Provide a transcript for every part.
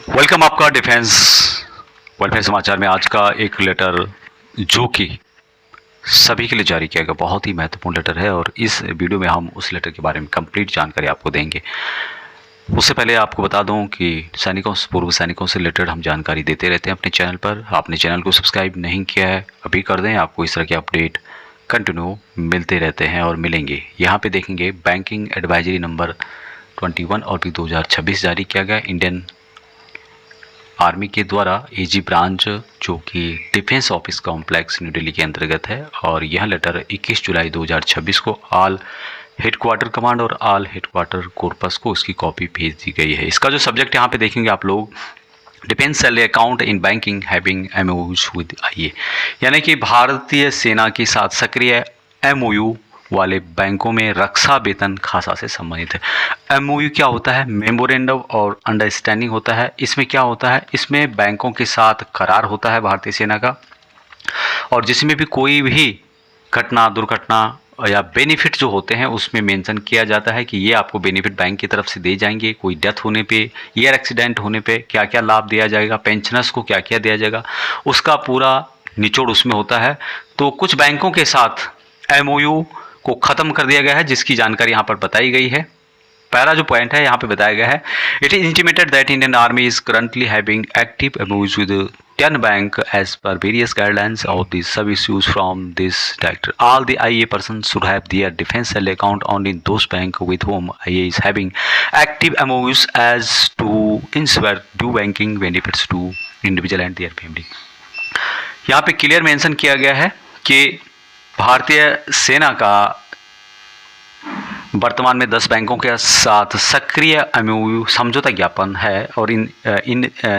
Welcome आपका defence welfare समाचार में आज का एक लेटर जो कि सभी के लिए जारी किया गया बहुत ही महत्वपूर्ण लेटर है और इस वीडियो में हम उस लेटर के बारे में कंप्लीट जानकारी आपको देंगे। उससे पहले आपको बता दूं कि पूर्व सैनिकों से रिलेटेड हम जानकारी देते रहते हैं अपने चैनल पर। आपने चैनल को सब्सक्राइब नहीं किया है अभी कर दें, आपको इस तरह के अपडेट कंटिन्यू मिलते रहते हैं और मिलेंगे। यहाँ पे देखेंगे बैंकिंग एडवाइजरी नंबर 21 और भी 2026 जारी किया गया इंडियन आर्मी के द्वारा एजी ब्रांच जो कि defence office complex new Delhi के अंतर्गत है। और यह लेटर 21 जुलाई 2026 को ऑल हेडक्वार्टर कमांड और ऑल हेडक्वार्टर कॉर्पस को इसकी कॉपी भेज दी गई है। इसका जो सब्जेक्ट यहाँ पे देखेंगे आप लोग, defence salary account in banking having MoUs with आईए, यानी कि भारतीय सेना के साथ सक्रिय एमओयू वाले बैंकों में रक्षा वेतन खाता से संबंधित है। एमओयू क्या होता है? मेमोरेंडम और अंडरस्टैंडिंग होता है। इसमें क्या होता है? इसमें बैंकों के साथ करार होता है भारतीय सेना का, और जिसमें भी कोई भी घटना दुर्घटना या बेनिफिट जो होते हैं उसमें मेंशन किया जाता है कि ये आपको बेनिफिट बैंक की तरफ से दिए जाएंगे। कोई डेथ होने पे, एयर एक्सीडेंट होने पे क्या क्या लाभ दिया जाएगा, पेंशनर्स को क्या क्या दिया जाएगा, उसका पूरा निचोड़ उसमें होता है। तो कुछ बैंकों के साथ एमओयू को ख़त्म कर दिया गया है जिसकी जानकारी यहाँ पर बताई गई है। पहला जो पॉइंट है यहाँ पे बताया गया है, it is intimated that Indian army is currently having active MoUs with 10 bank as per various guidelines of the sub issues from this director. All the IA person should have their defence salary account only in those bank with home IA is having active MoUs as to ensure due banking benefits to individual and their family. यहाँ पे clear mention किया गया है कि भारतीय सेना का वर्तमान में 10 बैंकों के साथ सक्रिय एमओयू समझौता ज्ञापन है और इन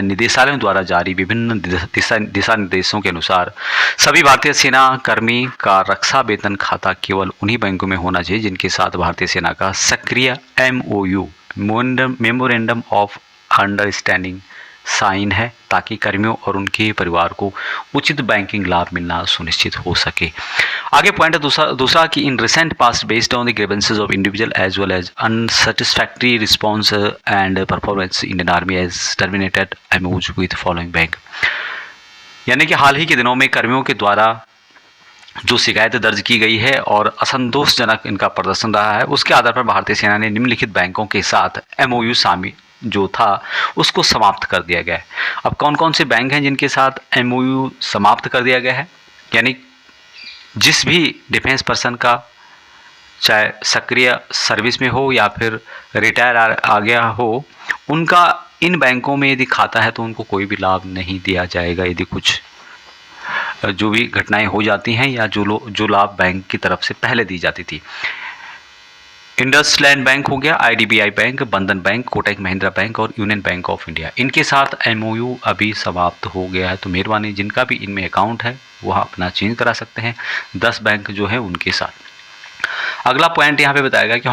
निदेशालयों द्वारा जारी विभिन्न दिशा निर्देशों के अनुसार सभी भारतीय सेना कर्मी का रक्षा वेतन खाता केवल उन्हीं बैंकों में होना चाहिए जिनके साथ भारतीय सेना का सक्रिय MOU memorandum of understanding sign है, ताकि कर्मियों और उनके परिवार को उचित बैंकिंग लाभ मिलना सुनिश्चित हो सके। आगे पॉइंट है दूसरा कि in recent past based on the grievances of individual as well as unsatisfactory response and performance Indian army as terminated MOUs with following bank. यानी कि हाल ही के दिनों में कर्मियों के द्वारा जो शिकायतें दर्ज की गई है और असंतोषजनक इनका प्रदर्शन रहा है, उसके आधार पर भारतीय सेना ने निम्नलिखित बैंकों के साथ एमओयू शामिल जो था उसको समाप्त कर दिया गया है। अब कौन कौन से बैंक हैं जिनके साथ एमओयू समाप्त कर दिया गया है? यानी जिस भी डिफेंस पर्सन का चाहे सक्रिय सर्विस में हो या फिर रिटायर आ गया हो, उनका इन बैंकों में यदि खाता है तो उनको कोई भी लाभ नहीं दिया जाएगा यदि कुछ जो भी घटनाएं हो जाती हैं या जो लाभ बैंक की तरफ से पहले दी जाती थी। इंडसलैंड बैंक हो गया, आईडीबीआई बैंक, बंधन बैंक, कोटक महिंद्रा बैंक और यूनियन बैंक ऑफ इंडिया, इनके साथ एमओयू अभी समाप्त हो गया है। तो मेहरबानी जिनका भी इनमें अकाउंट है वह अपना चेंज करा सकते हैं 10 बैंक जो है उनके साथ। अगला पॉइंट यहाँ पे बताया गया कि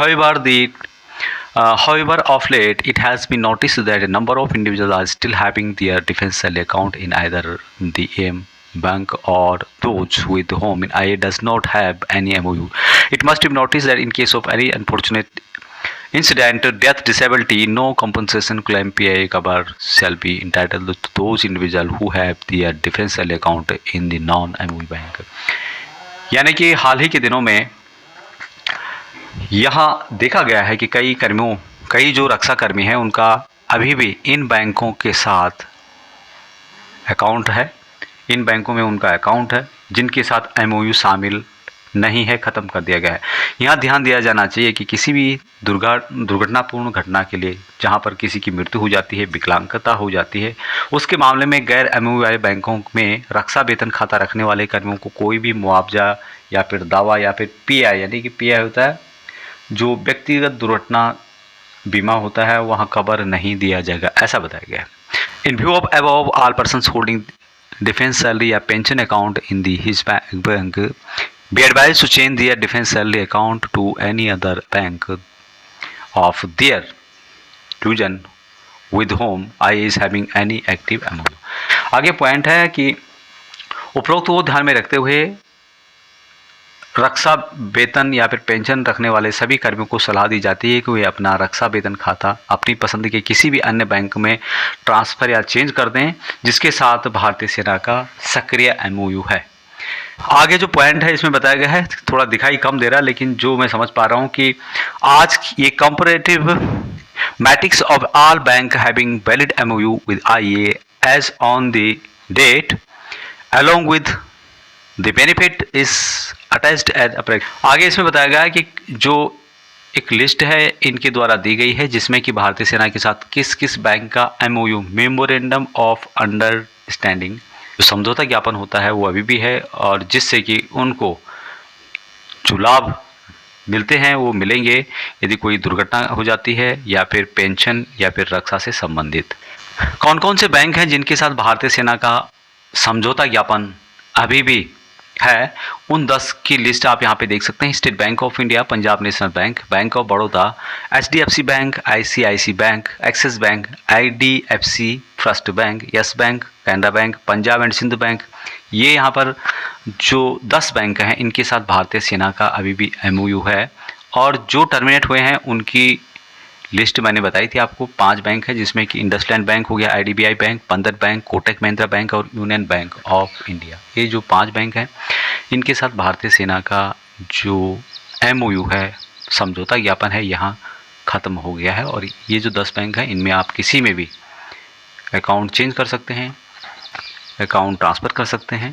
however of late it has been noticed that a number of individuals are still having their defense salary account in either the AM bank or those with whom IA does not have any MOU. It must be noticed that in case of any unfortunate incident, death, disability, no compensation claim PIA cover shall be entitled to those individuals who have their defense salary account in the non-MOU bank. यानी कि हाल ही के दिनों में यहाँ देखा गया है कि कई जो रक्षा कर्मी हैं उनका अभी भी इन बैंकों के साथ अकाउंट है, इन बैंकों में उनका अकाउंट है जिनके साथ एमओयू शामिल नहीं है, ख़त्म कर दिया गया है। यहाँ ध्यान दिया जाना चाहिए कि किसी भी दुर्घटनापूर्ण घटना के लिए जहाँ पर किसी की मृत्यु हो जाती है, विकलांगता हो जाती है, उसके मामले में गैर एमओयू वाले बैंकों में रक्षा वेतन खाता रखने वाले कर्मियों को कोई भी मुआवजा या फिर दावा या फिर पीआई, यानी कि पीआई होता है जो व्यक्तिगत दुर्घटना बीमा होता है, वहाँ कवर नहीं दिया जाएगा, ऐसा बताया गया है। In view of above all persons holding defence salary या pension account in the his bank be advised to change their defense salary account to any other bank of their choosing with whom IA is having any active MOU. आगे point है कि उपरोक्त को ध्यान में रखते हुए रक्षा वेतन या फिर पेंशन रखने वाले सभी कर्मियों को सलाह दी जाती है कि वे अपना रक्षा वेतन खाता अपनी पसंद के किसी भी अन्य बैंक में ट्रांसफ़र या चेंज कर दें जिसके साथ भारतीय सेना का सक्रिय MOU है। आगे जो पॉइंट है इसमें बताया गया है, थोड़ा दिखाई कम दे रहा है, लेकिन जो मैं समझ पा रहा हूँ कि आज ये comparative matrix of all bank having valid MOU with IA as on the date along with the benefit is attached as आगे इसमें बताया गया है कि जो एक लिस्ट है इनके द्वारा दी गई है जिसमें कि भारतीय सेना के साथ किस किस बैंक का MOU मेमोरेंडम ऑफ अंडरस्टैंडिंग जो समझौता ज्ञापन होता है वो अभी भी है, और जिससे कि उनको जो लाभ मिलते हैं वो मिलेंगे यदि कोई दुर्घटना हो जाती है या फिर पेंशन या फिर रक्षा से संबंधित। कौन कौन से बैंक हैं जिनके साथ भारतीय सेना का समझौता ज्ञापन अभी भी है, उन 10 की लिस्ट आप यहाँ पे देख सकते हैं। State Bank of India, Punjab National Bank, Bank of Baroda, HDFC bank, ICICI bank, Axis Bank, IDFC first bank, Yes Bank, Canara bank, Punjab and Sindh bank. ये यहाँ पर जो 10 बैंक हैं इनके साथ भारतीय सेना का अभी भी MOU है, और जो टर्मिनेट हुए हैं उनकी लिस्ट मैंने बताई थी आपको। 5 बैंक है जिसमें कि इंडसलैंड बैंक हो गया, IDBI बैंक, बंधन बैंक, कोटक महिंद्रा बैंक और यूनियन बैंक ऑफ इंडिया। ये जो 5 बैंक हैं इनके साथ भारतीय सेना का जो MOU है, समझौता ज्ञापन है, यहाँ ख़त्म हो गया है। और ये जो 10 बैंक हैं इनमें आप किसी में भी अकाउंट चेंज कर सकते हैं, अकाउंट ट्रांसफ़र कर सकते हैं।